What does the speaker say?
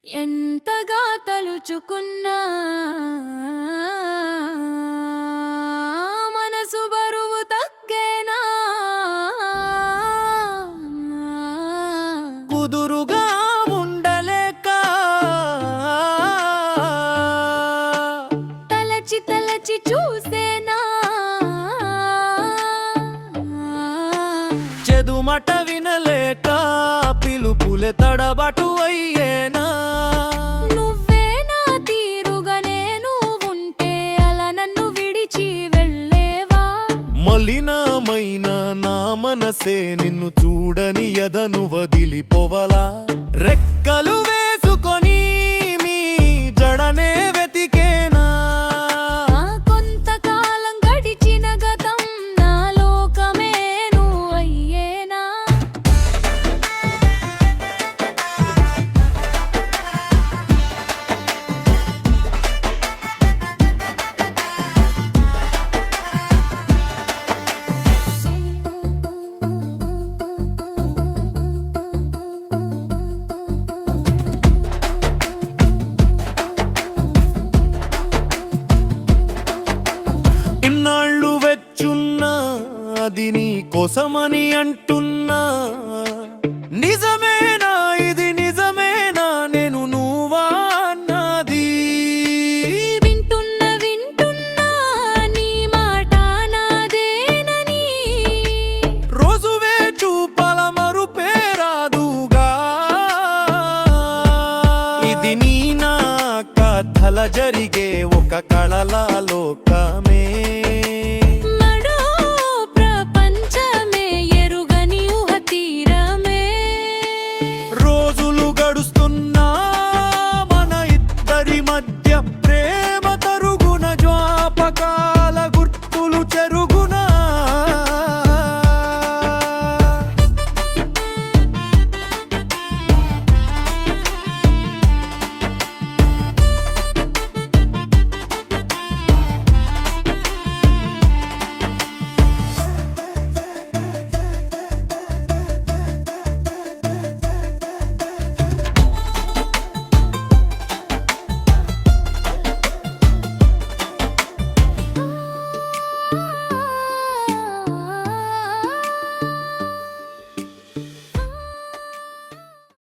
ఎంతగా తలుచుకున్నా మనసు బరువు తగ్గేనా? కుదురుగా ఉండలేక తలచి తలచి చూసేనా? చెదుమట వినలేక పిలుపులే తడబటు అయ్యేనా? నువ్వే నా తీరుగా నేను ఉంటే అలా నన్ను విడిచి వెళ్ళేవా? మలినమైన నా మనసే నిన్ను చూడని ఎదను వదిలిపోవలా? రెక్కలు వేసుకొని మీ జడనే వెతికేనా? కొంతకాలం గడిచిన గతం నా లోకమే నువ్వు అయ్యేనా? ఇన్నాళ్ళు వెచ్చున్నా అది నీ కోసమని అంటున్నా. నిజమేనా ఇది నిజమేనా నేను నువ్వా అన్నది? వింటున్నా నీ మాట నాదేనని. రోజువే చూపల మరుపే రాదుగా. ఇది నీ నా కథల జరిగే ఒక కళల లోకమే.